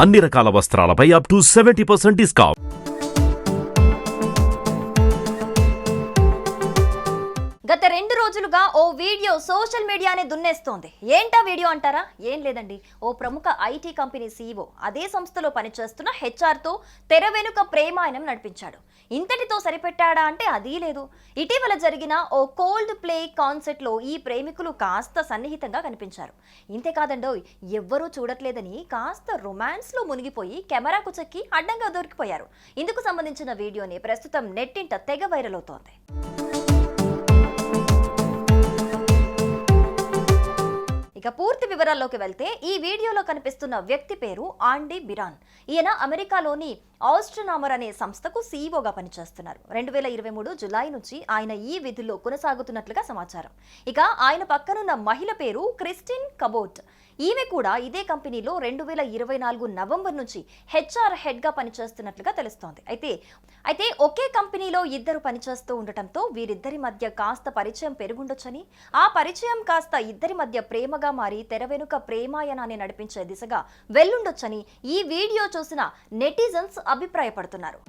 అన్ని రకాల వస్త్రాలపై up to 70% discount. గత 2 రోజులుగా ఓ వీడియో సోషల్ మీడియానే దున్నేస్తోంది. ఏంటా వీడియో అంటారా? ఏం లేదండి, ఓ ప్రముఖ ఐటీ కంపెనీ సీఈఓ అదే సంస్థలో పనిచేస్తున్న హెచ్ఆర్తో తెర వెనుక ప్రేమాయణం నడిపించాడు. ఇంతటితో సరిపెట్టాడా అంటే అదీ లేదు. ఇటీవల జరిగిన ఓ కోల్డ్ ప్లే కాన్సర్ట్లో ఈ ప్రేమికులు కాస్త సన్నిహితంగా కనిపించారు. ఇంతేకాదండో, ఎవ్వరూ చూడట్లేదని కాస్త రొమాన్స్లో మునిగిపోయి కెమెరాకు చెక్కి అడ్డంగా దొరికిపోయారు. ఇందుకు సంబంధించిన వీడియోని ప్రస్తుతం నెట్టింట తెగ వైరల్ అవుతోంది. ఇక పూర్తి వివరాల్లోకి వెళ్తే, ఈ వీడియోలో కనిపిస్తున్న వ్యక్తి పేరు ఆండీ బిరాన్. ఈయన అమెరికాలోని ఆస్ట్రోనామర్ అనే సంస్థకు సీఈఓగా పనిచేస్తున్నారు. 2023 జులై నుంచి ఆయన ఈ విధుల్లో కొనసాగుతున్నట్లుగా సమాచారం. ఇక ఆయన పక్కనున్న మహిళ పేరు క్రిస్టిన్ కబోట్. ఈమె కూడా ఇదే కంపెనీలో 2024 నవంబర్ నుంచి హెచ్ఆర్ హెడ్గా పనిచేస్తున్నట్లుగా తెలుస్తోంది. అయితే ఒకే కంపెనీలో ఇద్దరు పనిచేస్తూ ఉండటంతో వీరిద్దరి మధ్య కాస్త పరిచయం పెరుగుండొచ్చని, ఆ పరిచయం కాస్త ఇద్దరి మధ్య ప్రేమగా మారి తెర వెనుక ప్రేమాయణాన్ని నడిపించే దిశగా వెళ్ళుండొచ్చని ఈ వీడియో చూసిన నెటిజన్స్ అభిప్రాయపడుతున్నారు.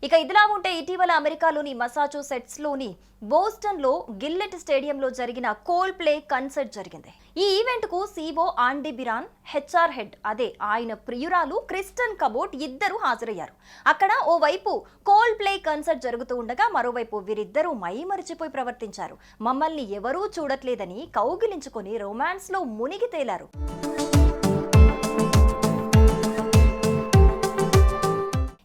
ఇక ఇదిలా ఉంటే, ఇటీవల అమెరికాలోని మసాచుసెట్స్లోని బోస్టన్లో గిల్లెట్ స్టేడియంలో జరిగిన కోల్డ్ ప్లే కన్సర్ట్ జరిగింది. ఈ ఈవెంట్కు సీఈఓ ఆండీ బిరాన్, హెచ్ఆర్ హెడ్ అదే ఆయన ప్రియురాలు క్రిస్టన్ కబోట్ ఇద్దరు హాజరయ్యారు. అక్కడ ఓవైపు కోల్డ్ ప్లే కన్సర్ట్ జరుగుతూ ఉండగా మరోవైపు వీరిద్దరూ మైమరిచిపోయి ప్రవర్తించారు. మమ్మల్ని ఎవరూ చూడట్లేదని కౌగిలించుకొని రొమాన్స్లో మునిగి తేలారు.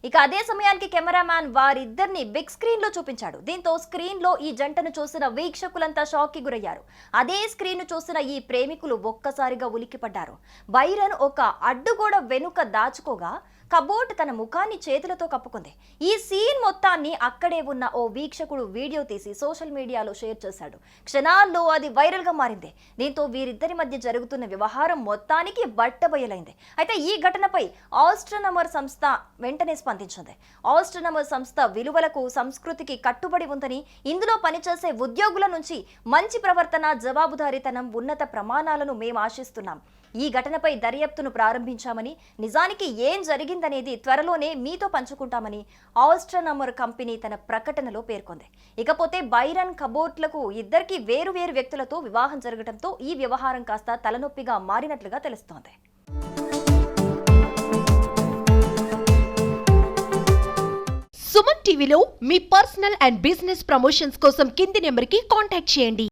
ఇక అదే సమయానికి కెమెరామ్యాన్ వారిద్దరిని బిగ్ స్క్రీన్ లో చూపించాడు. దీంతో స్క్రీన్ లో ఈ జంటను చూసిన వీక్షకులంతా షాక్ కి గురయ్యారు. అదే స్క్రీన్ చూసిన ఈ ప్రేమికులు ఒక్కసారిగా ఉలిక్కిపడ్డారు. బైరన్ ఒక అడ్డుగోడ వెనుక దాచుకోగా కబోట్ తన ముఖాన్ని చేతులతో కప్పుకుంది. ఈ సీన్ మొత్తాన్ని అక్కడే ఉన్న ఓ వీక్షకుడు వీడియో తీసి సోషల్ మీడియాలో షేర్ చేశాడు. క్షణాల్లో అది వైరల్ గా మారింది. దీంతో వీరిద్దరి మధ్య జరుగుతున్న వ్యవహారం మొత్తానికి బట్టబయలైంది. అయితే ఈ ఘటనపై ఆస్ట్రోనామర్ సంస్థ వెంటనే స్పందించింది. ఆస్ట్రోనామర్ సంస్థ విలువలకు, సంస్కృతికి కట్టుబడి ఉందని, ఇందులో పనిచేసే ఉద్యోగుల నుంచి మంచి ప్రవర్తన, జవాబుదారీతనం, ఉన్నత ప్రమాణాలను మేము ఆశిస్తున్నాం. ఈ ఘటనపై దర్యాప్తును ప్రారంభించామని, నిజానికి ఏం జరిగిందనేది త్వరలోనే మీతో పంచుకుంటామని ఆస్ట్రోనామర్ కంపెనీ తన ప్రకటనలో పేర్కొంది. ఇకపోతే బైరన్ కబోట్లకు ఇద్దరికి వేరు వేరు వ్యక్తులతో వివాహం జరగడంతో ఈ వ్యవహారం కాస్త తలనొప్పిగా మారినట్లుగా తెలుస్తోంది. సుమన్ టీవీలో మీ పర్సనల్ అండ్ బిజినెస్ ప్రమోషన్స్ కోసం కింది నెంబర్కి కాంటాక్ట్ చేయండి.